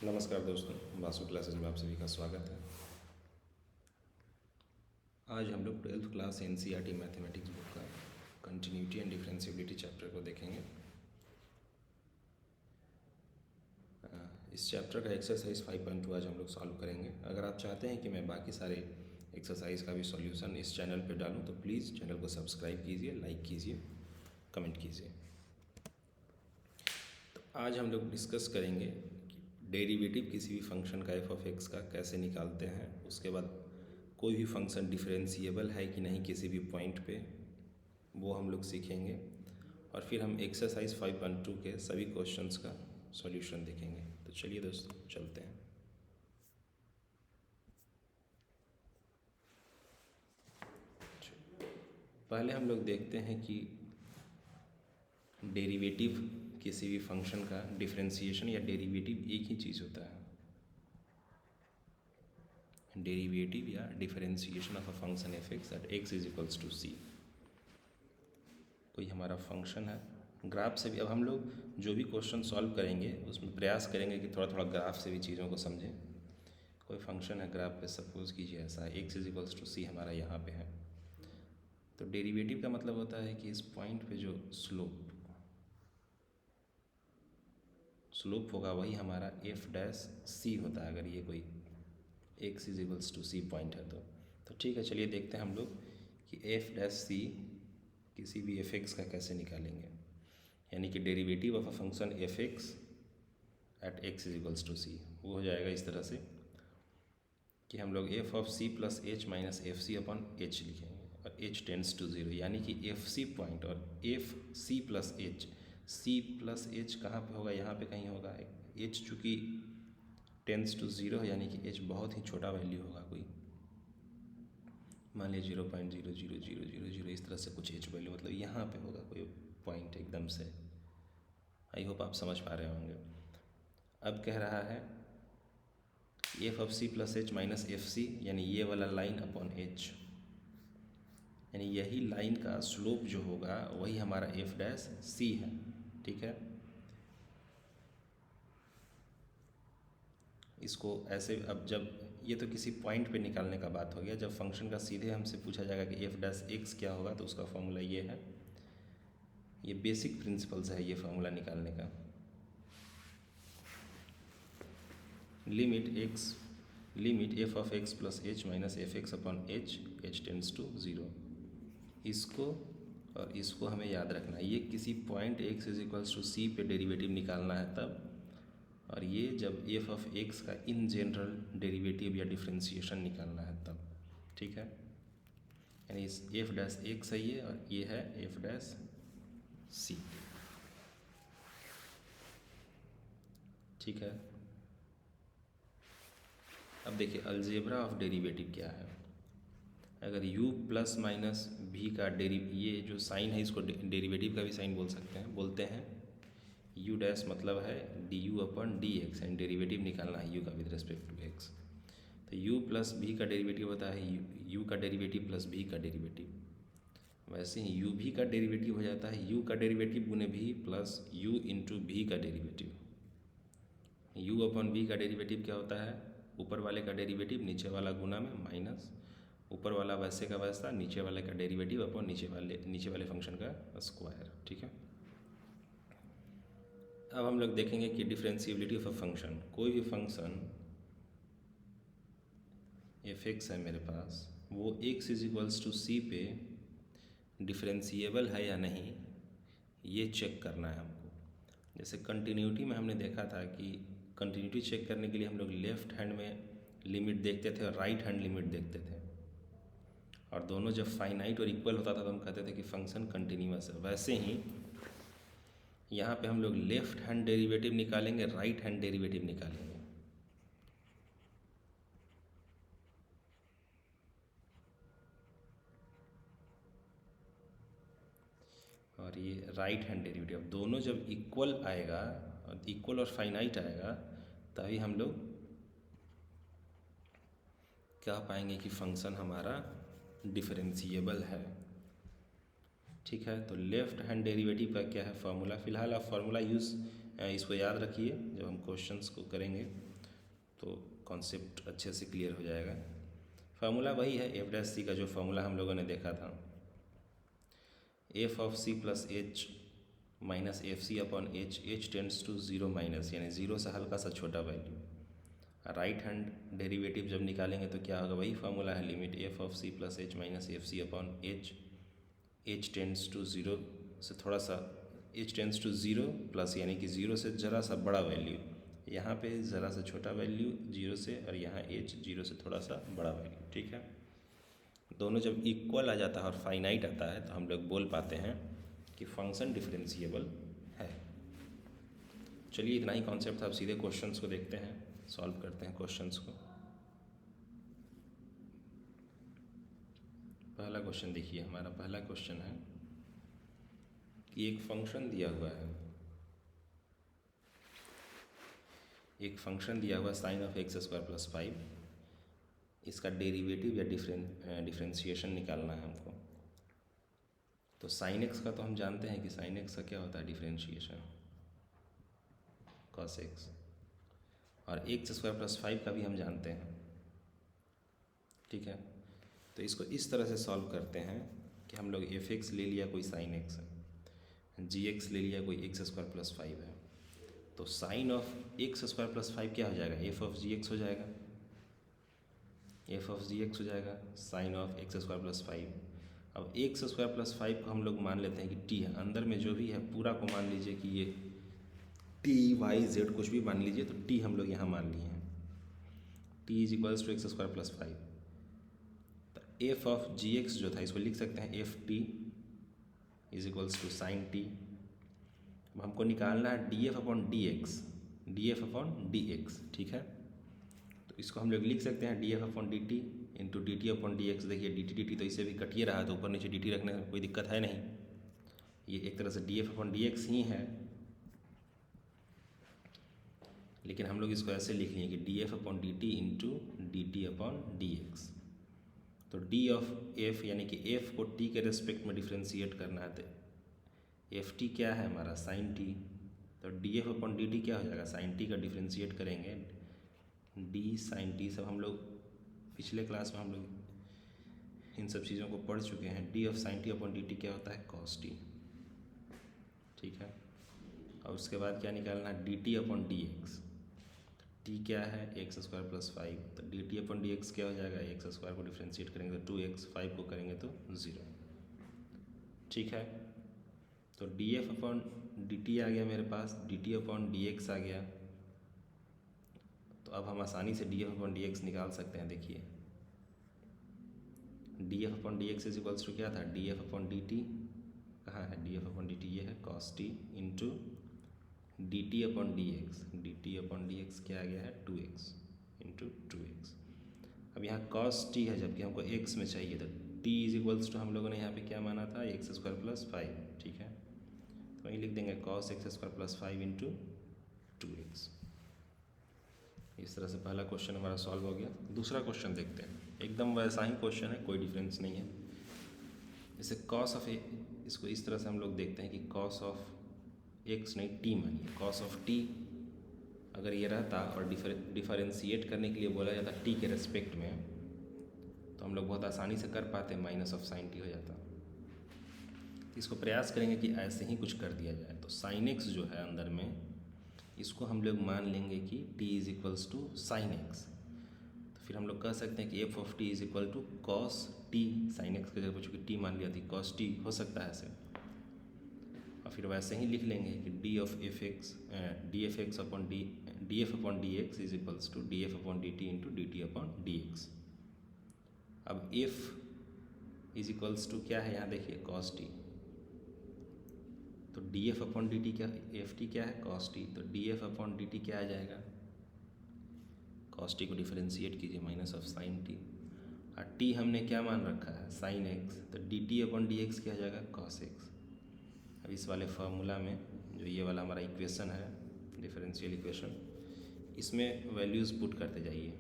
नमस्कार दोस्तों, वासु क्लासेज में आप सभी का स्वागत है। आज हम लोग 12th class NCERT mathematics book का कंटिन्यूटी एंड डिफरेंशिएबिलिटी चैप्टर को देखेंगे। इस चैप्टर का एक्सरसाइज 5.2 आज हम लोग सॉल्व करेंगे। अगर आप चाहते हैं कि मैं बाकी सारे एक्सरसाइज का भी सॉल्यूशन इस चैनल पे डालूं तो प्लीज़ चैनल को सब्सक्राइब कीजिए, लाइक कीजिए, कमेंट कीजिए। तो आज हम लोग डिस्कस करेंगे डेरिवेटिव किसी भी फंक्शन का एफ ऑफ एक्स का कैसे निकालते हैं। उसके बाद कोई भी फंक्शन डिफरेंशिएबल है कि नहीं किसी भी पॉइंट पे, वो हम लोग सीखेंगे। और फिर हम एक्सरसाइज 5.2 के सभी क्वेश्चंस का सॉल्यूशन देखेंगे। तो चलिए दोस्तों चलते हैं। पहले हम लोग देखते हैं कि डेरिवेटिव किसी भी फंक्शन का डिफरेंशिएशन या डेरिवेटिव एक ही चीज़ होता है। डेरिवेटिव या differentiation of a function F X at X is equals to C. कोई हमारा फंक्शन है, ग्राफ से भी अब हम लोग जो भी क्वेश्चन सॉल्व करेंगे उसमें प्रयास करेंगे कि थोड़ा थोड़ा ग्राफ से भी चीज़ों को समझें। कोई फंक्शन है ग्राफ पे, सपोज कीजिए ऐसा एक्स इज इक्वल्स टू सी हमारा यहाँ पे है। तो डेरिवेटिव का मतलब होता है कि इस पॉइंट पे जो स्लोप होगा वही हमारा एफ डैश सी होता है। अगर ये कोई X is equals to C point है तो ठीक है, चलिए देखते हैं हम लोग कि एफ डैश सी किसी भी एफ एक्स का कैसे निकालेंगे। यानी कि derivative of a function F X at X is equals to C वो हो जाएगा इस तरह से कि हम लोग F of C plus H minus F C upon H लिखेंगे और एच टेंड्स टू ज़ीरो। यानी कि एफ सी पॉइंट और एफ सी प्लस एच कहाँ पे होगा, यहाँ पे कहीं होगा। एच चूँकि टेंस टू ज़ीरो है यानी कि एच बहुत ही छोटा वैल्यू होगा, कोई मान लीजिए 0.0000 इस तरह से कुछ एच वैल्यू, मतलब यहाँ पे होगा कोई पॉइंट एकदम से। आई होप आप समझ पा रहे होंगे। अब कह रहा है F of C plus H minus F C, यानी ये वाला लाइन अपॉन एच, यानी यही लाइन का स्लोप जो होगा वही हमारा एफ डैश सी है। ठीक है, इसको ऐसे, अब जब ये तो किसी पॉइंट पे निकालने का बात हो गया, जब फंक्शन का सीधे हमसे पूछा जाएगा कि एफ डैश एक्स क्या होगा तो उसका फॉर्मूला ये है। ये बेसिक प्रिंसिपल्स है ये फार्मूला निकालने का। Limit F of X plus H minus F X upon H tends to zero. इसको और इसको हमें याद रखना है। ये किसी point X is equals to C पे डेरिवेटिव निकालना है तब, और ये जब एफ ऑफ एक्स का इन जनरल डेरिवेटिव या डिफरेंशिएशन निकालना है तब। ठीक है, यानी इस एफ डैश एक्स सही है और ये है एफ डैश सी। ठीक है, अब देखिए अलजेब्रा ऑफ डेरिवेटिव क्या है। अगर u प्लस माइनस भी का ये जो साइन है इसको डेरिवेटिव का भी साइन बोलते हैं। u डैश मतलब है D u upon D x, and derivative निकालना है u का विद रिस्पेक्ट टू x। तो u प्लस भी का डेरिवेटिव होता है u का डेरिवेटिव प्लस भी का डेरिवेटिव। वैसे ही u भी का डेरिवेटिव हो जाता है u का डेरिवेटिव गुने भी प्लस u इंटू भी का डेरिवेटिव। u अपन v का डेरिवेटिव क्या होता है, ऊपर वाले का डेरिवेटिव नीचे वाला गुना में माइनस ऊपर वाला वैसे का वैसा, नीचे वाले का डेरिवेटिव अपॉन नीचे वाले फंक्शन का स्क्वायर। ठीक है, अब हम लोग देखेंगे कि डिफरेंशिएबिलिटी ऑफ अ फंक्शन। कोई भी फंक्शन एफ एक्स है मेरे पास, वो x is equals to C पे डिफरेंशिएबल है या नहीं, ये चेक करना है हमको। जैसे कंटिन्यूटी में हमने देखा था कि कंटिन्यूटी चेक करने के लिए हम लोग लेफ्ट हैंड में लिमिट देखते थे और राइट हैंड लिमिट देखते थे, और दोनों जब फाइनाइट और इक्वल होता था तो हम कहते थे कि फंक्शन कंटिन्यूअस है। वैसे ही यहाँ पे हम लोग लेफ्ट हैंड डेरिवेटिव निकालेंगे, राइट हैंड डेरिवेटिव निकालेंगे। और ये राइट हैंड डेरिवेटिव दोनों जब इक्वल आएगा, इक्वल और फाइनाइट आएगा, तभी हम लोग कह पाएंगे कि फंक्शन हमारा डिफरेंशिएबल है। ठीक है, तो लेफ्ट हैंड डेरिवेटिव का क्या है फॉर्मूला। फिलहाल आप फार्मूला इसको याद रखिए जब हम क्वेश्चंस को करेंगे। तो कॉन्सेप्ट अच्छे से क्लियर हो जाएगा। फार्मूला वही है एफ डैश सी का जो फार्मूला हम लोगों ने देखा था, F of C plus H minus F C upon H tends to zero minus, यानी ज़ीरो से हल्का सा छोटा वैल्यू। राइट हैंड डेरिवेटिव जब निकालेंगे तो क्या होगा, वही फार्मूला है, limit F of C plus H minus F C upon H tends to zero से थोड़ा सा, H tends to zero plus, यानी कि ज़ीरो से ज़रा सा बड़ा वैल्यू, यहाँ पे ज़रा सा छोटा वैल्यू जीरो से, और यहाँ एच जीरो से थोड़ा सा बड़ा वैल्यू। ठीक है, दोनों जब इक्वल आ जाता है और फाइनाइट आता है तो हम लोग बोल पाते हैं कि फंक्शन डिफरेंशिएबल है। चलिए इतना ही कॉन्सेप्ट था, अब सीधे क्वेश्चंस को देखते हैं, सॉल्व करते हैं क्वेश्चंस को। पहला क्वेश्चन देखिए, हमारा पहला क्वेश्चन है कि एक फंक्शन दिया हुआ है, एक फंक्शन दिया हुआ sine of X square plus 5, इसका डेरिवेटिव या डिफरेंशिएशन निकालना है हमको। तो साइन एक्स का तो हम जानते हैं कि साइन एक्स का क्या होता है डिफरेंशिएशन, कॉस एक्स, और एक्स स्क्वायर प्लस 5 का भी हम जानते हैं। ठीक है, तो इसको इस तरह से सॉल्व करते हैं कि हम लोग एफ एक्स ले लिया कोई साइन एक्स है, जी एक्स ले लिया कोई एक्स स्क्वायर प्लस 5 है, तो sine of X square plus 5 क्या हो जाएगा, एफ ऑफ जी एक्स हो जाएगा, एफ ऑफ जी एक्स हो जाएगा sine of X square plus 5। अब एक्स स्क्वायर प्लस 5 को हम लोग मान लेते हैं कि टी है, अंदर में जो भी है पूरा को मान लीजिए कि ये टी वाई जेड कुछ भी मान लीजिए, तो टी हम लोग यहाँ मान लिए हैं, T is equals to X square plus 5। तो एफ ऑफ जी एक्स जो था इसको लिख सकते हैं F T is equals to sine T. अब हमको निकालना है D F upon D X, D F upon D X. ठीक है, तो इसको हम लोग लिख सकते हैं D F upon D T into D T upon D X. देखिए डी टी तो इससे भी कटिए रहा, तो ऊपर नीचे डी टी रखने में कोई दिक्कत है नहीं, ये एक तरह से D F upon D X ही है, लेकिन हम लोग इसको ऐसे लिख लिए कि D F upon D T into D T upon D x. तो डी ऑफ एफ यानी कि एफ को टी के रेस्पेक्ट में डिफ्रेंशिएट करना है, तो एफ टी क्या है हमारा साइन टी, तो D F upon D T क्या हो जाएगा, साइन टी का डिफ्रेंशिएट करेंगे डी साइन टी। सब हम लोग पिछले क्लास में हम लोग इन सब चीज़ों को पढ़ चुके हैं। D of sine T upon D T क्या होता है, कॉस टी। ठीक है, और उसके बाद क्या निकालना है, D T upon D x. T क्या है, एक्स स्क्वायर प्लस 5, तो D T upon D X क्या हो जाएगा, एक्स स्क्वायर को डिफ्रेंशिएट करेंगे तो 2x, 5 को करेंगे तो 0। ठीक है, तो D F upon D T आ गया मेरे पास, D T upon D x आ गया, तो अब हम आसानी से D F upon D X निकाल सकते हैं। देखिए D F upon D X is equals to क्या था, D F upon D T, कहाँ है D F upon D T, ये है cos T into D T upon D X, D T upon D X क्या आ गया है 2x into 2x। अब यहाँ कॉस टी है जबकि हमको x में चाहिए, तो t इज इक्वल्स टू हम लोगों ने यहाँ पे क्या माना था, एक्स स्क्वायर प्लस 5। ठीक है, तो वहीं लिख देंगे cos x square plus 5 into 2x। इस तरह से पहला क्वेश्चन हमारा सॉल्व हो गया। दूसरा क्वेश्चन देखते हैं, एकदम वैसा ही क्वेश्चन है, कोई डिफरेंस नहीं है। जैसे कॉस ऑफ ए, इसको इस तरह से हम लोग देखते हैं कि कॉस ऑफ एक्स नहीं टी मानिए, कॉस ऑफ टी अगर ये रहता और डिफरेंशिएट करने के लिए बोला जाता टी के रेस्पेक्ट में, तो हम लोग बहुत आसानी से कर पाते, माइनस ऑफ साइन टी हो जाता। इसको प्रयास करेंगे कि ऐसे ही कुछ कर दिया जाए। तो साइन एक्स जो है अंदर में, इसको हम लोग मान लेंगे कि T is equals to sine X. तो फिर हम लोग कह सकते हैं कि F of T is equal to cos T, sine X की जगह चूँकि टी मान लिया थी, कॉस टी हो सकता है ऐसे। और फिर वैसे ही लिख लेंगे कि D of F X, D F X upon D F upon D X is equals to D F upon D T into D T upon D X. अब एफ इज इक्वल्स टू क्या है, यहाँ देखिए cos T, तो D F upon D T क्या, F T क्या है cos T, तो D F upon D T क्या आ जाएगा, कॉस टी को डिफरेंशिएट कीजिए माइनस ऑफ साइन टी, और टी हमने क्या मान रखा है साइन एक्स, तो D T upon D X क्या आ जाएगा कॉस एक्स। अब इस वाले फार्मूला में जो ये वाला हमारा इक्वेशन है डिफरेंशियल इक्वेशन, इसमें वैल्यूज़ पुट करते जाइए।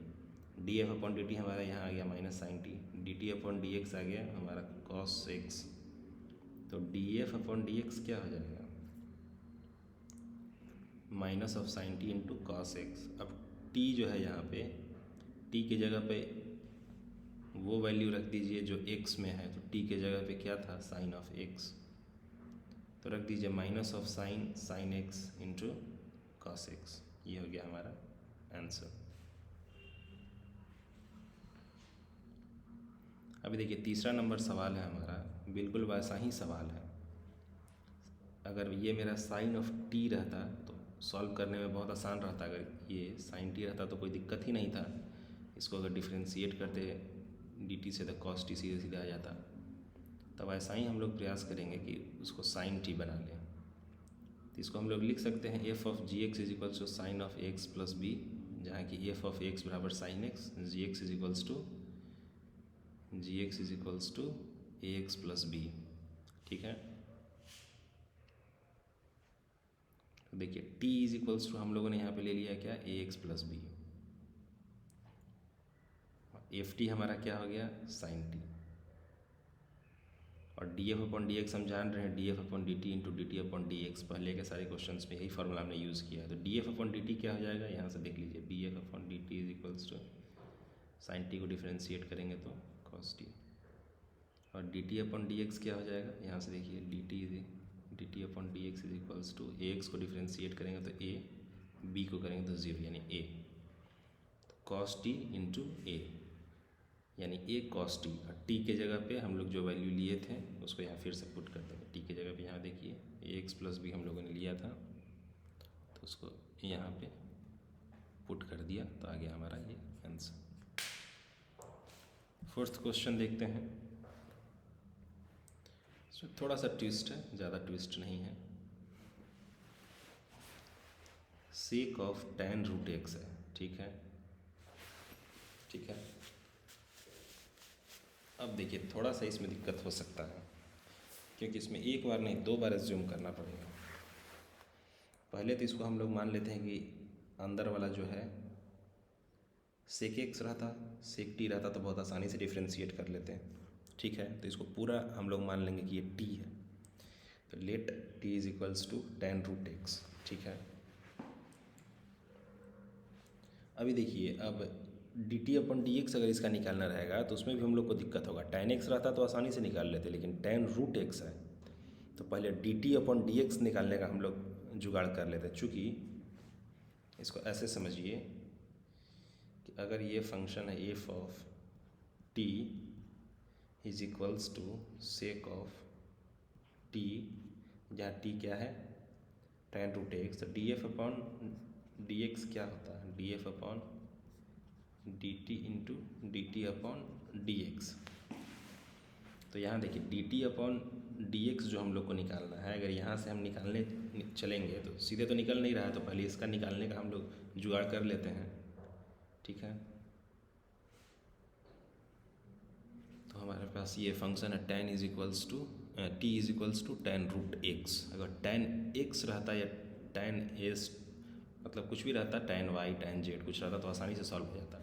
D F upon D T हमारा यहाँ आ गया minus sine T, D T upon D x आ गया हमारा कॉस एक्स, तो D F upon D X क्या हो जाएगा minus of sine T into cos X. अब टी जो है यहाँ पे, टी की जगह पे वो वैल्यू रख दीजिए जो एक्स में है। तो टी के जगह पे क्या था, साइन ऑफ एक्स, तो रख दीजिए minus of sine x into cos x. ये हो गया हमारा आंसर। अभी देखिए तीसरा नंबर सवाल है हमारा, बिल्कुल वैसा ही सवाल है। अगर ये मेरा साइन ऑफ टी रहता तो सॉल्व करने में बहुत आसान रहता। अगर ये साइन टी रहता तो कोई दिक्कत ही नहीं था। इसको अगर डिफ्रेंशिएट करते डी टी से तो कॉस टी सीधे सीधे आ जाता। तब ऐसा ही हम लोग प्रयास करेंगे कि उसको साइन टी बना लें। तो इसको हम लोग लिख सकते हैं F of G X is equals to sine of X plus B, जहाँ की एफ ऑफ एक्स बराबर sine X, G X is equals to A X plus B. ठीक है, तो देखिए t इज इक्वल्स टू हम लोगों ने यहाँ पे ले लिया क्या, A X plus B. F T हमारा क्या हो गया, साइन टी। और D F upon D x हम जान रहे हैं, D F upon D T into D T upon D X. पहले के सारे क्वेश्चन में यही फॉर्मूला हमने यूज़ किया है। तो D F upon D T क्या हो जाएगा, यहाँ से देख लीजिए, D F upon D T is equals to sine T को डिफ्रेंशिएट करेंगे तो कॉस टी, और D T upon D X क्या हो जाएगा, यहाँ से देखिए D T upon D X is equals to A X को डिफ्रेंशिएट करेंगे तो ए, बी को करेंगे तो ज़ीरो यानी ए, कॉस टी इंटू ए यानी ए कॉस टी। और टी के जगह पे हम लोग जो वैल्यू लिए थे उसको यहाँ फिर से पुट कर देंगे। टी के जगह पे यहाँ देखिए ए एक्स प्लस बी हम लोगों ने लिया था, तो उसको यहाँ पे पुट कर दिया तो आ गया हमारा ये आंसर। फोर्थ क्वेश्चन देखते हैं। इसमें थोड़ा सा ट्विस्ट है, ज़्यादा ट्विस्ट नहीं है। Sec of tan root X है। ठीक है, अब देखिए थोड़ा सा इसमें दिक्कत हो सकता है, क्योंकि इसमें एक बार नहीं दो बार एज्यूम करना पड़ेगा। पहले तो इसको हम लोग मान लेते हैं कि अंदर वाला जो है सेक एक्स रहता, सेक टी रहता तो बहुत आसानी से डिफ्रेंशिएट कर लेते हैं। ठीक है, तो इसको पूरा हम लोग मान लेंगे कि ये टी है। तो let T is equals to tan root X. ठीक है, अभी देखिए अब D T upon D X अगर इसका निकालना रहेगा तो उसमें भी हम लोग को दिक्कत होगा। tan एक्स रहता तो आसानी से निकाल लेते, लेकिन tan रूट एक्स है तो पहले D T upon D x निकालने का हम लोग जुगाड़ कर लेते। चूँकि इसको ऐसे समझिए कि अगर ये फंक्शन है F of T is equals to sec of T, जहाँ टी क्या है, tan रूट एक्स, तो D F upon D X क्या होता है, D F upon D T into D T upon D x. तो यहाँ देखिए D T upon D X जो हम लोग को निकालना है, अगर यहाँ से हम निकालने चलेंगे तो सीधे तो निकल नहीं रहा है, तो पहले इसका निकालने का हम लोग जुगाड़ कर लेते हैं। ठीक है, तो हमारे पास ये फंक्शन है tan is equals to T is equals to tan root X. अगर tan एक्स रहता या tan एस मतलब कुछ भी रहता, tan वाई tan जेड कुछ रहता तो आसानी से सॉल्व हो जाता।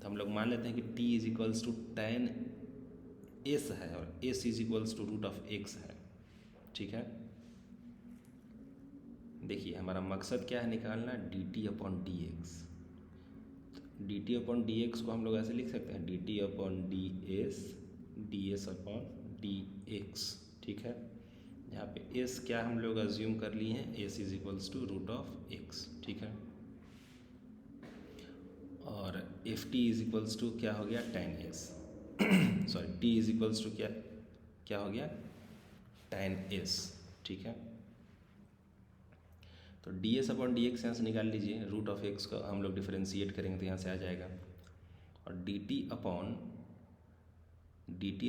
तो हम लोग मान लेते हैं कि t is equals to tan S है और s is equals to root of X है। ठीक है, देखिए हमारा मकसद क्या है निकालना, D T upon D X. D T upon D X को हम लोग ऐसे लिख सकते हैं, D T upon D S upon D X. ठीक है, यहाँ पे s क्या हम लोग अज्यूम कर लिए हैं, s is equals to root of X. ठीक है, और F T is equals to क्या हो गया, tan S sorry t is equals to क्या हो गया, tan एस। ठीक है, तो D S upon D X यहाँ से निकाल लीजिए, रूट ऑफ एक्स का हम लोग डिफ्रेंशिएट करेंगे तो यहाँ से आ जाएगा। और D T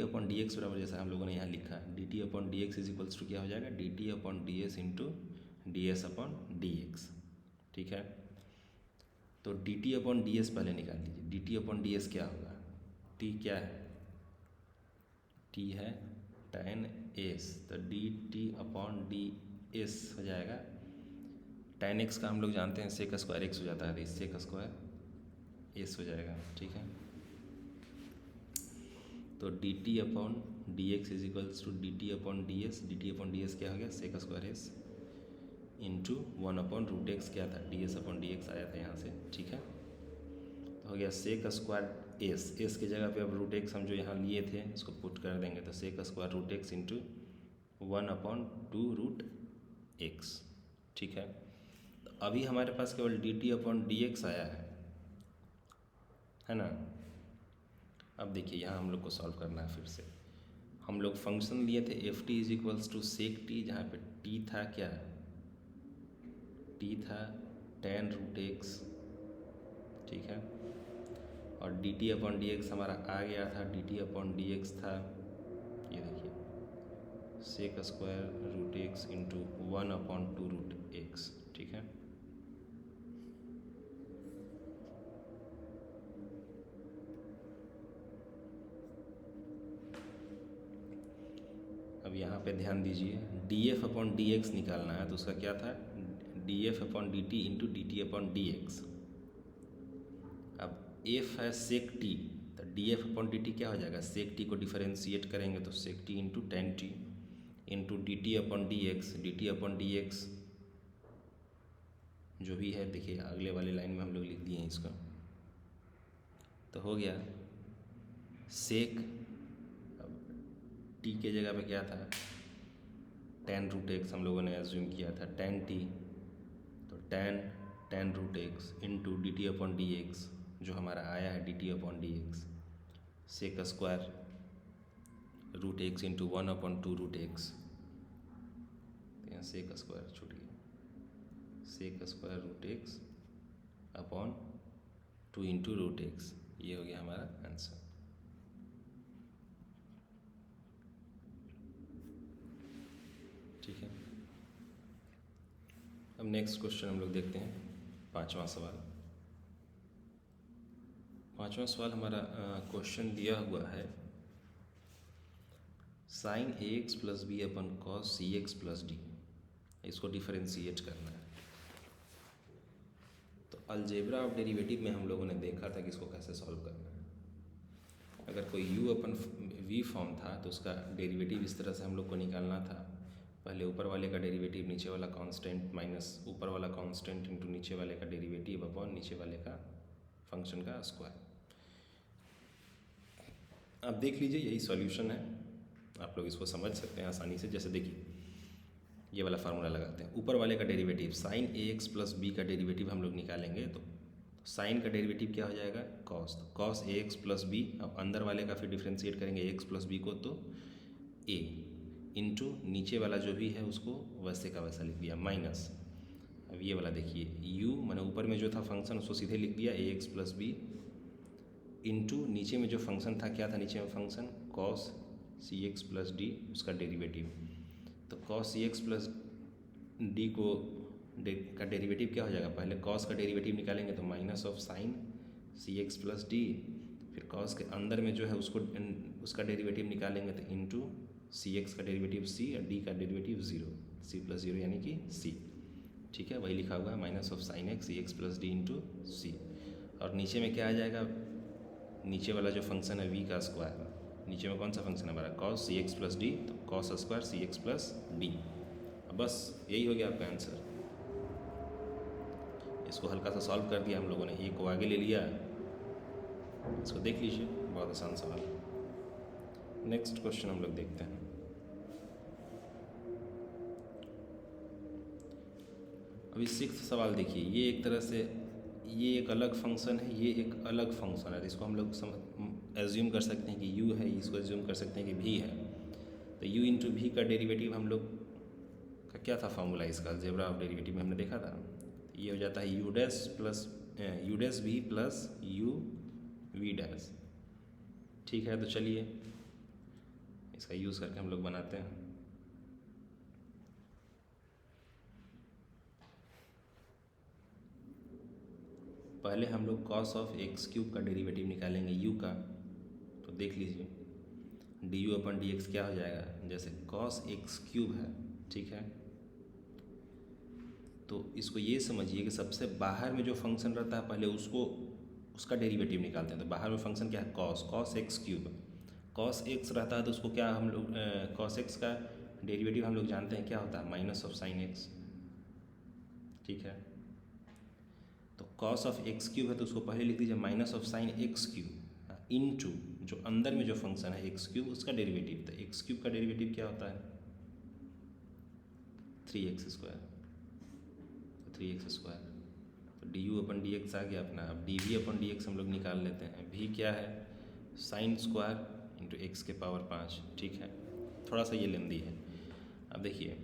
upon D X बराबर जैसा हम लोगों ने यहाँ लिखा, D T upon D X is equals to क्या हो जाएगा, D T upon D S into D S upon D X. ठीक है, तो D T upon D S पहले निकाल लीजिए, D T upon D S क्या होगा, टी क्या है, टी है tan एस, तो D T upon D S हो जाएगा। tan एक्स का हम लोग जानते हैं सेक स्क्वायर एक्स हो जाता है, तो इससे का स्क्वायर एस हो जाएगा। ठीक है, तो D T upon D X is equals to D T upon D S. D T upon D S क्या हो गया, sec square S into one upon root X क्या था, D S upon D X आया था यहाँ से। ठीक है, हो गया सेक स्क्वायर एस की जगह पे अब रूट एक्स हम जो यहाँ लिए थे इसको पुट कर देंगे, तो sec square root X into 1/2 root X. ठीक है, तो अभी हमारे पास केवल dt/dx आया है ना। अब देखिए यहाँ हम लोग को सॉल्व करना है। फिर से हम लोग फंक्शन लिए थे F T is equals to sec T, जहाँ पे टी था क्या, टी था tan रूट एक्स। ठीक है, और dt/dx हमारा आ गया था, dt/dx था ये देखिए sec square root X into 1/2 root X. ठीक है, अब यहाँ पे ध्यान दीजिए df/dx निकालना है, तो उसका क्या था df/dt इंटू dt/dx। अब f है सेक टी, तो df/dt क्या हो जाएगा, सेक टी को डिफरेंशिएट करेंगे तो sec T into tan T into dt/dx जो भी है देखिए अगले वाले लाइन में हम लोग लिख दिए हैं इसको, तो हो गया सेक, अब टी के जगह पे क्या था tan रूट एक्स हम लोगों ने एज्यूम किया था tan टी, तो tan root X into dt/dx जो हमारा आया है dt/dx sec square root X into 1/2 root X, तो यहाँ सेक स्क्वायर छूट गया, sec square root X upon 2 into root X, ये हो गया हमारा आंसर। ठीक है, अब नेक्स्ट क्वेश्चन हम लोग देखते हैं, पाँचवा सवाल। पाँचवा सवाल हमारा क्वेश्चन दिया हुआ है साइन ए एक्स प्लस बी अपन कॉस सी एक्स प्लस डी, इसको डिफरेंशिएट करना है। तो अलजेब्रा ऑफ डेरिवेटिव में हम लोगों ने देखा था कि इसको कैसे सॉल्व करना है। अगर कोई u अपन v फॉर्म था तो उसका डेरिवेटिव इस तरह से हम लोग को निकालना था, पहले ऊपर वाले का डेरिवेटिव नीचे वाला कांस्टेंट माइनस ऊपर वाला कांस्टेंट इंटू नीचे वाले का डेरिवेटिव अपॉन नीचे वाले का फंक्शन का स्क्वायर। आप देख लीजिए यही सॉल्यूशन है, आप लोग इसको समझ सकते हैं आसानी से। जैसे देखिए ये वाला फार्मूला लगाते हैं, ऊपर वाले का डेरिवेटिव साइन ए एक्स प्लस बी का डेरिवेटिव हम लोग निकालेंगे, तो साइन का डेरिवेटिव क्या हो जाएगा कॉस, तो cos A X plus B. अब अंदर वाले का फिर डिफ्रेंशिएट करेंगे ए एक्स प्लस बी को, तो ए इंटू नीचे वाला जो भी है उसको वैसे का वैसा लिख दिया माइनस। अब ये वाला देखिए u मैंने ऊपर में जो था फंक्शन उसको सीधे लिख दिया ए एक्स प्लस बी इंटू नीचे में जो फंक्शन था क्या था नीचे में फंक्शन कॉस सी एक्स प्लस डी, उसका डेरिवेटिव। तो कॉस सी एक्स प्लस डी को का डेरिवेटिव क्या हो जाएगा, पहले कॉस का डेरिवेटिव निकालेंगे तो minus of sine C X plus D, फिर कॉस के अंदर में जो है उसको उसका डेरिवेटिव निकालेंगे तो इंटू सी एक्स का डेरिवेटिव सी और डी का derivative zero, C plus zero यानी कि सी। ठीक है, वही लिखा हुआ है minus of sine X C X plus D into C. और नीचे में क्या आ जाएगा, नीचे वाला जो फंक्शन है वी का स्क्वायर, नीचे में कौन सा फंक्शन है हमारा कॉस सी एक्स प्लस डी, तो कॉस स्क्वायर सी एक्स प्लस डी। बस यही हो गया आपका आंसर। इसको हल्का सा सॉल्व कर दिया हम लोगों ने, ए को आगे ले लिया, इसको देख लीजिए बहुत आसान सवाल। नेक्स्ट क्वेश्चन हम लोग देखते हैं। अभी सिक्स्थ सवाल देखिए, ये एक तरह से ये एक अलग फंक्शन है, ये एक अलग फंक्शन है, तो इसको हम लोग एज्यूम कर सकते हैं कि u है, इसको एज्यूम कर सकते हैं कि v है। तो u इंटू वी का डेरिवेटिव हम लोग का क्या था फॉर्मूला इसका, अलजेब्रा ऑफ डेरिवेटिव में हमने देखा था, तो ये हो जाता है u dash plus u dash v plus u v dash. ठीक है, तो चलिए इसका यूज़ करके हम लोग बनाते हैं। पहले हम लोग कॉस ऑफ एक्स क्यूब का डेरिवेटिव निकालेंगे u का, तो देख लीजिए du/dx क्या हो जाएगा, जैसे कॉस एक्स क्यूब है। ठीक है, तो इसको ये समझिए कि सबसे बाहर में जो फंक्शन रहता है पहले उसको उसका डेरिवेटिव निकालते हैं। तो बाहर में फंक्शन क्या है cos x cube, cos x रहता है तो उसको क्या हम लोग कॉस एक्स का डेरिवेटिव हम लोग जानते हैं क्या होता है माइनस ऑफ साइन एक्स। ठीक है, तो कॉस ऑफ एक्स क्यूब है तो उसको पहले लिख दीजिए minus of sine x cube into जो अंदर में जो फंक्शन है एक्स क्यूब उसका डेरिवेटिव। तो एक्स क्यूब का डेरिवेटिव क्या होता है 3x स्क्वायर, तो 3x स्क्वायर, तो d u upon D x आ गया अपना। अब d we upon D x हम लोग निकाल लेते हैं। भी क्या है साइन स्क्वायर इंटू एक्स के पावर 5। ठीक है, थोड़ा सा ये लेंदी है। अब देखिए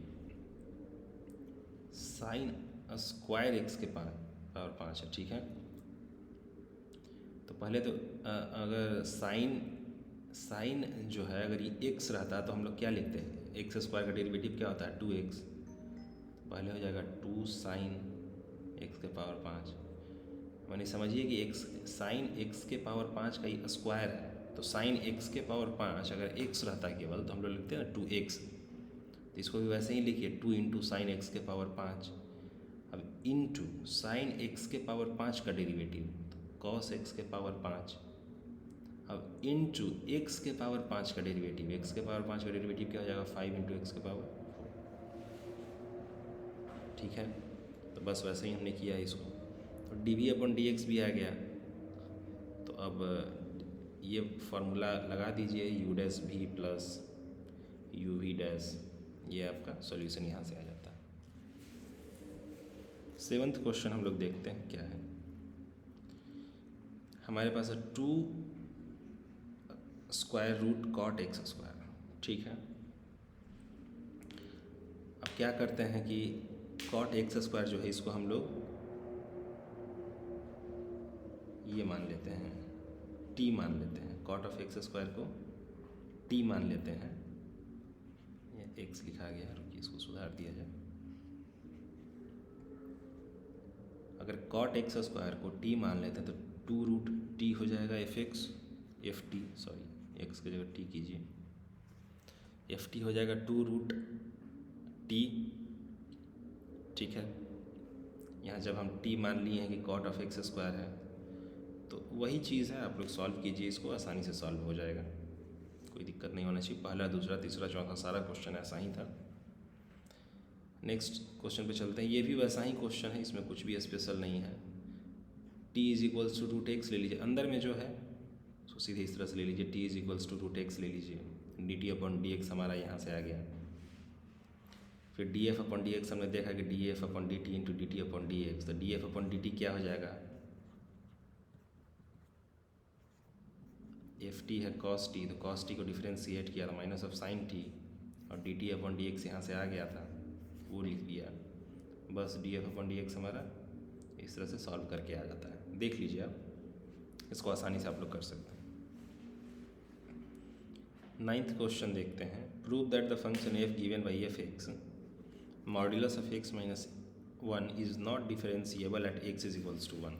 साइन स्क्वायर एक्स के पावर 5 है। ठीक है, तो पहले तो अगर साइन जो है अगर ये एक्स रहता है तो हम लोग क्या लिखते हैं एक्स स्क्वायर का डेरिवेटिव क्या होता है 2x। पहले हो जाएगा 2 साइन एक्स के पावर 5। माने समझिए कि एक्स साइन एक्स के पावर 5 का ही स्क्वायर है। तो साइन एक्स के पावर 5 अगर एक्स रहता है केवल तो हम लोग लिखते हैं ना 2x। तो इसको भी वैसे ही लिखिए 2 इंटू साइन एक्स के पावर 5। अब इंटू साइन एक्स के पावर 5 का डेरिवेटिव तो कॉस एक्स के पावर 5। अब इंटू एक्स के पावर 5 का डेरिवेटिव, एक्स के पावर 5 का डेरिवेटिव क्या हो जाएगा 5 इंटू एक्स के पावर 4। ठीक है, तो बस वैसे ही हमने किया इसको। तो D we upon D X भी आ गया। तो अब ये फार्मूला लगा दीजिए U dash V plus U V dash, ये आपका सॉल्यूशन यहाँ से आ जाता है। 7th क्वेश्चन हम लोग देखते हैं क्या है। हमारे पास है 2 square root cot X square. ठीक है, अब क्या करते हैं कि कॉट एक्स स्क्वायर जो है इसको हम लोग ये मान लेते हैं टी मान लेते हैं। कॉट ऑफ एक्स स्क्वायर को टी मान लेते हैं। ये एक्स लिखा गया है, रुकिए इसको सुधार दिया जाए। अगर कॉट एक्स स्क्वायर को टी मान लेते हैं तो 2 रूट टी हो जाएगा एफ टी, सॉरी एक्स की जगह टी कीजिए, एफ टी हो जाएगा 2 रूट टी। ठीक है, यहाँ जब हम टी मान लिए हैं कि कॉट ऑफ एक्स स्क्वायर है तो वही चीज़ है, आप लोग सॉल्व कीजिए इसको, आसानी से सॉल्व हो जाएगा, कोई दिक्कत नहीं होना चाहिए। पहला दूसरा तीसरा चौथा सारा क्वेश्चन ऐसा ही था। नेक्स्ट क्वेश्चन पे चलते हैं। ये भी वैसा ही क्वेश्चन है, इसमें कुछ भी स्पेशल नहीं है। t is equals to root x ले लीजिए, अंदर में जो है उसको सीधे इस तरह से ले लीजिए, t is equals to root x ले लीजिए, D T upon D x हमारा यहाँ से आ गया। फिर d f upon D x हमने देखा कि D f upon d T into D T upon D x. तो D f upon d T क्या हो जाएगा एफ टी है कॉस टी, तो कॉस टी को डिफ्रेंशिएट किया था माइनस ऑफ साइन टी, और D T upon D X यहाँ से आ गया था वो लिख दिया। बस D f upon D x हमारा इस तरह से सॉल्व करके आ जाता है। देख लीजिए आप, इसको आसानी से आप लोग कर सकते हैं। 9th क्वेश्चन देखते हैं। Prove that the function F given by F X modulus of X minus 1 is not differentiable at X is equals to 1।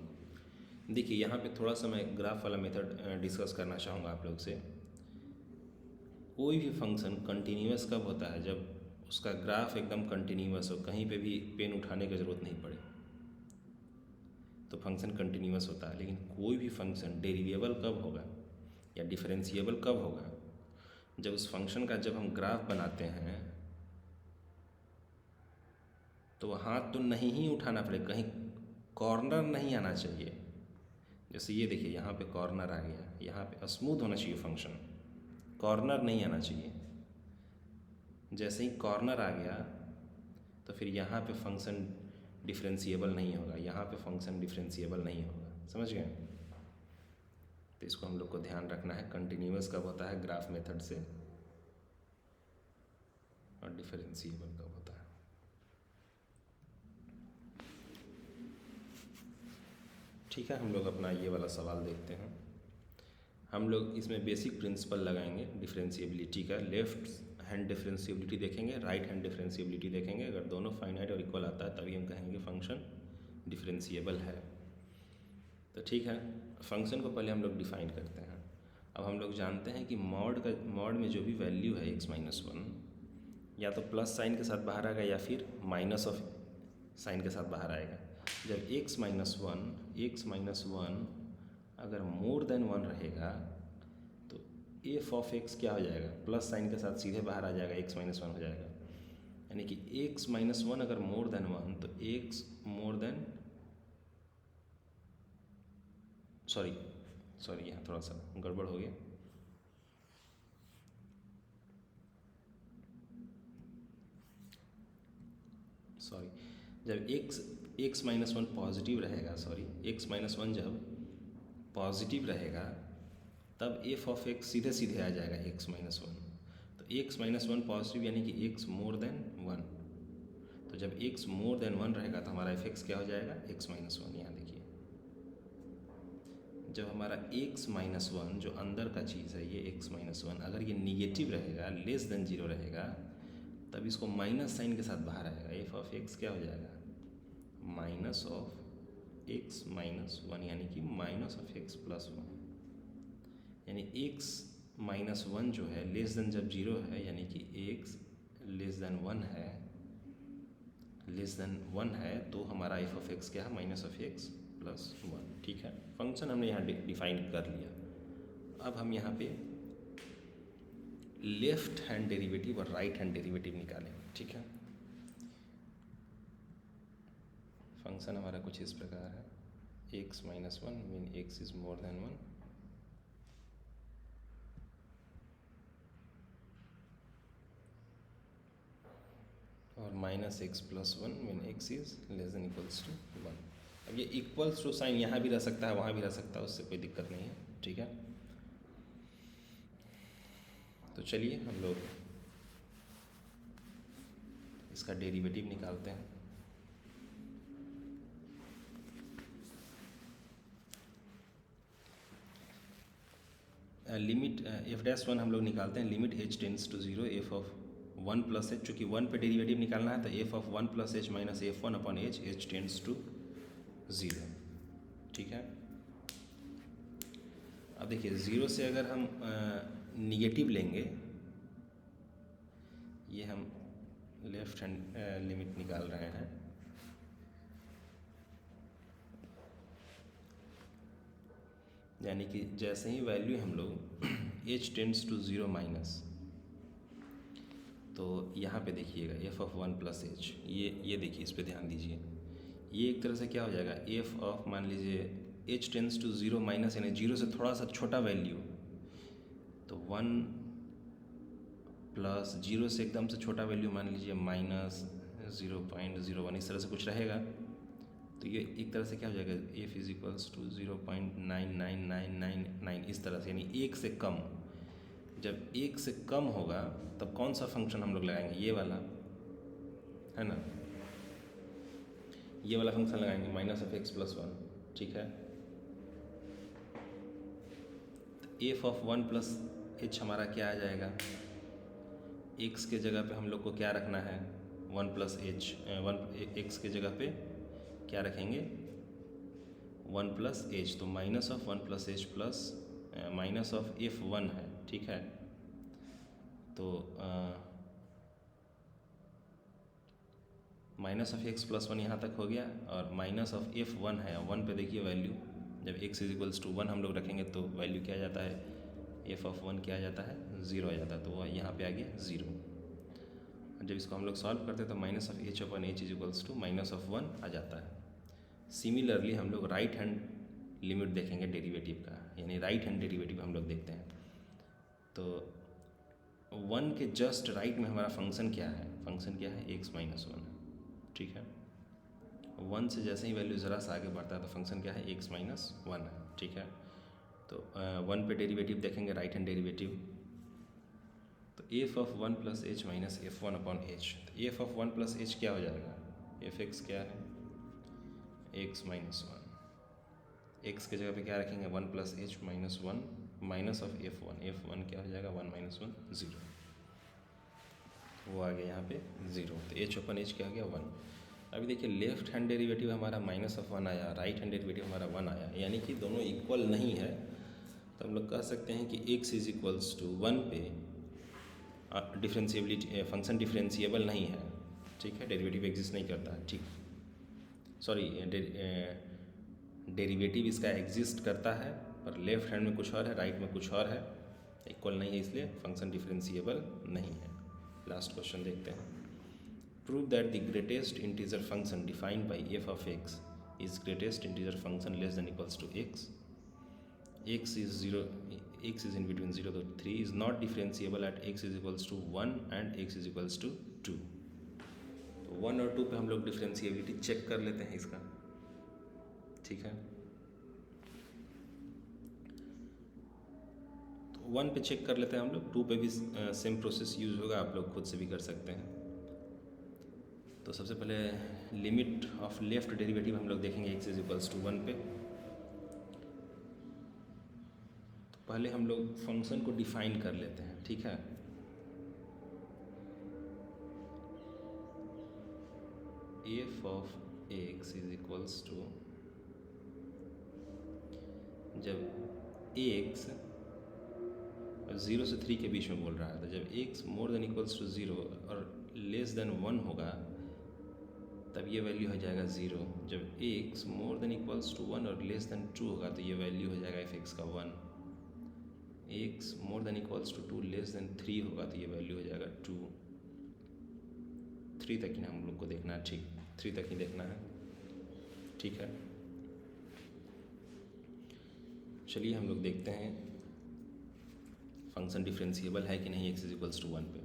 देखिए यहाँ पे थोड़ा सा मैं ग्राफ वाला मेथड डिस्कस करना चाहूँगा आप लोग से। कोई भी फंक्शन कंटिन्यूअस कब होता है जब उसका ग्राफ एकदम कंटिन्यूअस हो, कहीं पे भी पेन उठाने की ज़रूरत नहीं पड़े, तो फंक्शन कंटिन्यूअस होता है। लेकिन कोई भी फंक्शन डेरिवेबल कब होगा या डिफरेंशिएबल कब होगा जब उस फंक्शन का जब हम ग्राफ बनाते हैं तो हाथ तो नहीं ही उठाना पड़े, कहीं कॉर्नर नहीं आना चाहिए। जैसे ये देखिए यहाँ पे कॉर्नर आ गया, यहाँ पे स्मूथ होना चाहिए फंक्शन, कॉर्नर नहीं आना चाहिए। जैसे ही कॉर्नर आ गया तो फिर यहाँ पे फंक्शन डिफरेंशिएबल नहीं होगा, यहाँ पे फंक्शन डिफरेंशिएबल नहीं होगा। समझ गए? तो इसको हम लोग को ध्यान रखना है। कंटिन्यूअस कब होता है ग्राफ मेथड से, और डिफरेंशिएबल कब होता है। ठीक है, हम लोग अपना ये वाला सवाल देखते हैं। हम लोग इसमें बेसिक प्रिंसिपल लगाएंगे डिफरेंशिएबिलिटी का। लेफ्ट हैंड डिफरेंशिएबिलिटी देखेंगे, राइट हैंड डिफरेंशिएबिलिटी देखेंगे। अगर दोनों फाइनाइट और इक्वल आता है तभी हम कहेंगे फंक्शन डिफरेंशिएबल है। तो ठीक है, फंक्शन को पहले हम लोग डिफाइन करते हैं। अब हम लोग जानते हैं कि मॉड में जो भी वैल्यू है x-1 या तो प्लस साइन के साथ बाहर आएगा या फिर माइनस ऑफ साइन के साथ बाहर आएगा। जब x-1 अगर मोर देन 1 रहेगा तो एफ ऑफ एक्स क्या हो जाएगा, प्लस साइन के साथ सीधे बाहर आ जाएगा, x-1 हो जाएगा। यानी कि x-1 अगर मोर देन 1 तो x मोर देन सॉरी यहाँ थोड़ा सा गड़बड़ हो गया। सॉरी, जब x माइनस वन पॉजिटिव रहेगा, x माइनस वन जब पॉजिटिव रहेगा तब एफ ऑफ एक्स सीधे सीधे आ जाएगा x माइनस वन। तो x माइनस वन पॉजिटिव यानी कि x मोर देन वन। तो जब x मोर देन वन रहेगा तो हमारा एफ एक्स क्या हो जाएगा, x माइनस वन। यहाँ देखिए, जब हमारा x माइनस वन जो अंदर का चीज़ है ये x माइनस वन, अगर ये निगेटिव रहेगा, लेस देन जीरो रहेगा, तब इसको माइनस साइन के साथ बाहर आएगा। एफ ऑफ एक्स क्या हो जाएगा, minus of X minus one, यानी कि minus of X plus one. यानी एक्स माइनस वन जो है लेस देन जब जीरो है, यानी कि एक्स लेस देन वन है, तो हमारा एफ ऑफ एक्स क्या है, minus of X plus one. ठीक है, फंक्शन हमने यहाँ डिफाइन कर लिया। अब हम यहाँ पे लेफ्ट हैंड डेरिवेटिव और राइट हैंड डेरिवेटिव निकालें। ठीक है, फंक्शन हमारा कुछ इस प्रकार है, x minus one mean x is more than one, और minus x plus one mean x is less than equals to one. अब ये इक्वल्स टू साइन यहाँ भी रह सकता है, वहाँ भी रह सकता है, उससे कोई दिक्कत नहीं है। ठीक है, तो चलिए हम लोग इसका डेरिवेटिव निकालते हैं। लिमिट एफ डैश वन हम लोग निकालते हैं, limit H tends to zero F of one plus H, चूँकि वन पे डेरिवेटिव निकालना है तो F of one plus H minus F one upon H, H tends to zero. ठीक है, अब देखिए ज़ीरो से अगर हम निगेटिव लेंगे, ये हम लेफ्ट हैंड लिमिट निकाल रहे हैं, यानी कि जैसे ही वैल्यू हम लोग h tends to zero minus, तो यहाँ पे देखिएगा F of one plus H, ये देखिए, इस पे ध्यान दीजिए। ये एक तरह से क्या हो जाएगा, एफ ऑफ मान लीजिए h tends to zero minus, यानी जीरो से थोड़ा सा छोटा वैल्यू, तो वन प्लस जीरो से एकदम से छोटा वैल्यू मान लीजिए माइनस 0.01, इस तरह से कुछ रहेगा। तो ये एक तरह से क्या हो जाएगा, एफ इज इक्वल्स टू 0.99999, इस तरह से, यानी एक से कम। जब एक से कम होगा तब कौन सा फंक्शन हम लोग लगाएंगे, ये वाला है ना, ये वाला फंक्शन लगाएंगे, minus of X plus one. ठीक है, F of one plus H हमारा क्या आ जाएगा, एक्स के जगह पे हम लोग को क्या रखना है, one plus H, one X के जगह पे क्या रखेंगे, वन प्लस एच, तो minus of one plus H plus minus of F one है। ठीक है, तो minus of X plus one यहाँ तक हो गया, और माइनस ऑफ एफ वन है, वन पे देखिए वैल्यू, जब X is equals to one हम लोग रखेंगे तो वैल्यू क्या आ जाता है, एफ ऑफ वन क्या आ जाता है, ज़ीरो आ जाता है, तो वह यहाँ पे आ गया ज़ीरो। जब इसको हम लोग सॉल्व करते हैं तो minus of h upon h is equals to minus of one आ जाता है। सिमिलरली हम लोग राइट हैंड लिमिट देखेंगे डेरिवेटिव का, यानी राइट हैंड डेरिवेटिव हम लोग देखते हैं। तो वन के जस्ट राइट में हमारा फंक्शन क्या है, एक्स माइनस वन। ठीक है, वन से जैसे ही वैल्यू ज़रा सा आगे बढ़ता है तो फंक्शन क्या है, एक्स माइनस वन है। ठीक है, तो वन पे डेरिवेटिव देखेंगे, राइट हैंड डेरिवेटिव, तो F of one plus H minus F one upon h, तो F of one plus h क्या हो जाएगा, एफ एक्स क्या है, एक्स माइनस वन, एक्स के जगह पे क्या रखेंगे, one plus H minus one minus of F one क्या हो जाएगा, वन माइनस वन ज़ीरो, वो आ गया यहाँ पे ज़ीरो, तो एच अपन एच क्या हो गया, वन। अभी देखिए लेफ्ट हैंड डेरिवेटिव हमारा माइनस ऑफ वन आया, राइट हैंड डेरिवेटिव हमारा वन आया, यानी कि दोनों इक्वल नहीं है। तो हम लोग कह सकते हैं कि X is equals to one पे डिफरेंशिएबिलिटी, फंक्शन डिफरेंशिएबल नहीं है। ठीक है, डेरिवेटिव एग्जिस्ट नहीं करता है। ठीक, सॉरी, डेरिवेटिव इसका एग्जिस्ट करता है, पर लेफ्ट हैंड में कुछ और है, राइट में कुछ और है, इक्वल नहीं है, इसलिए फंक्शन डिफरेंशिएबल नहीं है। लास्ट क्वेश्चन देखते हैं। Prove that the greatest integer function defined by F of X is greatest integer function less than equals to X. x is 0, x is in between 0 to 3 is not differentiable at x is equals to 1 and x is equals to 2. तो 1 और 2 पे हम लोग differentiability check कर लेते हैं इसका, ठीक है। तो 1 पे चेक कर लेते हैं हम लोग, 2 पे भी सेम प्रोसेस यूज होगा, आप लोग खुद से भी कर सकते हैं। तो सबसे पहले लिमिट ऑफ लेफ्ट डेरिवेटिव हम लोग देखेंगे x इज इक्वल्स टू 1 पे। तो पहले हम लोग फंक्शन को डिफाइन कर लेते हैं, ठीक है। F of x is equals to, जब x 0 से 3 के बीच में बोल रहा है, तो जब x more than equals to 0 और लेस देन 1 होगा तब ये वैल्यू हो जाएगा 0। जब x more than equals to 1 और लेस देन 2 होगा तो ये वैल्यू हो जाएगा एफ एक्स का 1। x more than equals to 2 less than 3 होगा तो ये वैल्यू हो जाएगा 2। 3 तक ही हम लोग को देखना है, ठीक, 3 तक ही देखना है, ठीक है। चलिए हम लोग देखते हैं फंक्शन डिफरेंशिएबल है कि नहीं x इज इक्वल्स टू 1 पे।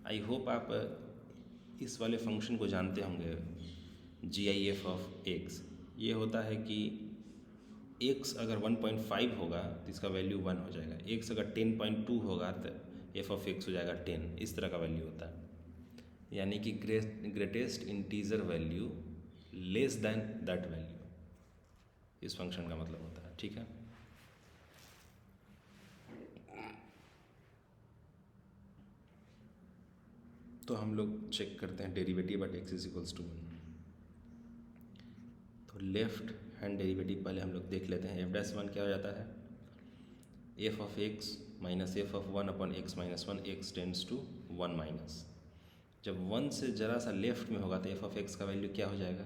आई होप आप इस वाले फंक्शन को जानते होंगे, GIF ऑफ x। ये होता है कि x अगर 1.5 होगा तो इसका वैल्यू 1 हो जाएगा, x अगर 10.2 होगा तो f ऑफ x हो जाएगा 10। इस तरह का वैल्यू होता है, यानी कि greatest integer value less than that value, इस फंक्शन का मतलब होता है, ठीक है। तो हम लोग चेक करते हैं derivative at x is equals to 1। तो लेफ्ट हैंड डेरिवेटिव पहले हम लोग देख लेते हैं। f डैश 1 क्या हो जाता है, f of x minus F of 1 upon x minus 1, x tends to 1 minus. जब 1 से ज़रा सा लेफ्ट में होगा तो f ऑफ x का वैल्यू क्या हो जाएगा,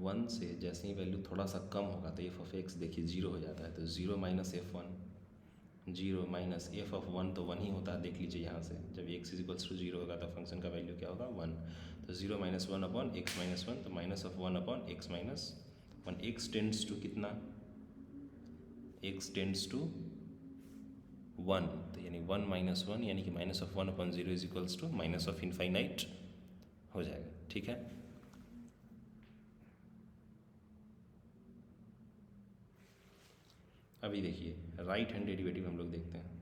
1 से जैसे ही वैल्यू थोड़ा सा कम होगा तो f ऑफ x देखिए 0 हो जाता है। तो 0 minus f1, 0 minus F of 1 तो 1 ही होता है, देख लीजिए यहाँ से। जब x इज इक्वल्स टू 0 होगा तो फंक्शन का वैल्यू क्या होगा, 1। तो 0 माइनस 1 अपॉन x माइनस 1, तो minus of 1 upon x minus 1। x tends to कितना, x टेंड्स टू 1, तो यानी 1 माइनस 1 यानी कि minus of 1 upon 0 is equals to minus of infinite हो जाएगा, ठीक है। अभी देखिए राइट हैंड डेरिवेटिव हम लोग देखते हैं।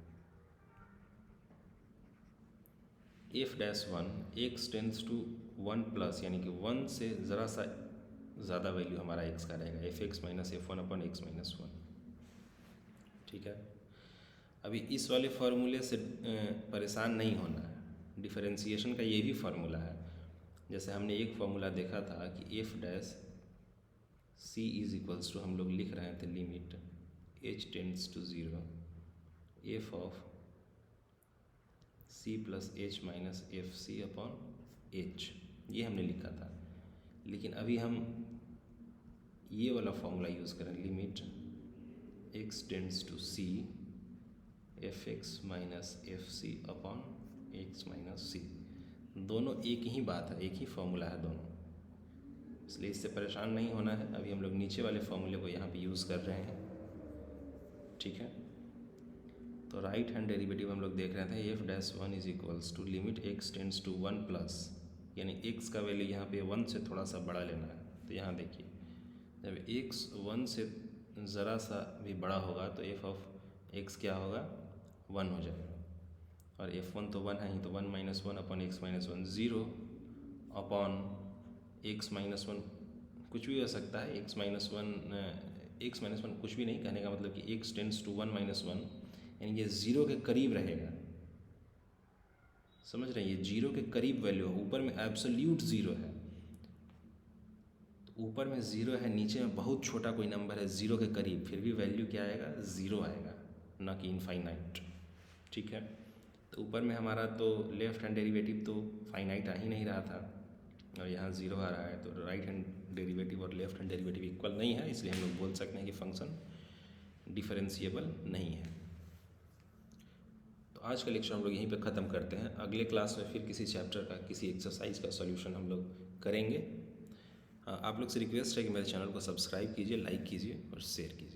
F dash 1 x tends to 1 plus, यानी कि 1 से ज़रा सा ज़्यादा वैल्यू हमारा x का रहेगा, F x minus F 1 upon x minus 1, ठीक है। अभी इस वाले फार्मूले से परेशान नहीं होना है, डिफरेंशिएशन का ये भी फार्मूला है। जैसे हमने एक फार्मूला देखा था कि f dash c is equals to, हम लोग लिख रहे थे limit h tends to 0 f of c plus H minus F C upon h, ये हमने लिखा था। लेकिन अभी हम ये वाला फॉर्मूला यूज़ करें, limit x tends to c f x minus F C upon x minus c. दोनों एक ही बात है, एक ही फॉर्मूला है दोनों, इसलिए इससे परेशान नहीं होना है। अभी हम लोग नीचे वाले फॉर्मूले को यहाँ पे यूज़ कर रहे हैं, ठीक है। तो राइट हैंड डेरिवेटिव हम लोग देख रहे थे, F dash 1 is equals to limit x tends to 1 plus, यानी x का वैल्यू यहाँ पे 1 से थोड़ा सा बड़ा लेना है। तो यहाँ देखिए जब x 1 से ज़रा सा भी बड़ा होगा तो f ऑफ x क्या होगा, 1 हो जाएगा। और f1 तो 1 है ही, तो 1 minus 1 upon x minus 1, 0 upon x minus 1 कुछ भी हो सकता है, एक्स माइनस 1 कुछ भी नहीं, कहने का मतलब कि x टेंड्स टू 1 माइनस 1, यानी ये 0 के करीब रहेगा, समझ रहे हैं, ये 0 के करीब वैल्यू है। ऊपर में एब्सोल्यूट 0 है, तो ऊपर में 0 है, नीचे में बहुत छोटा कोई नंबर है 0 के करीब, फिर भी वैल्यू क्या आएगा, 0 आएगा, ना कि इनफाइनाइट, ठीक है। तो ऊपर में हमारा तो लेफ्ट हैंड डेरिवेटिव तो फाइनाइट आ ही नहीं रहा था और यहाँ 0 आ रहा है, तो राइट हैंड डेरिवेटिव और लेफ्ट हैंड डेरिवेटिव इक्वल नहीं है, इसलिए हम लोग बोल सकते हैं कि फंक्शन डिफरेंशिएबल नहीं है। तो आज का लेक्चर हम लोग यहीं पर ख़त्म करते हैं। अगले क्लास में फिर किसी चैप्टर का, किसी एक्सरसाइज का सॉल्यूशन हम लोग करेंगे। आप लोग से रिक्वेस्ट है कि मेरे चैनल को सब्सक्राइब कीजिए, लाइक कीजिए और शेयर कीजिए।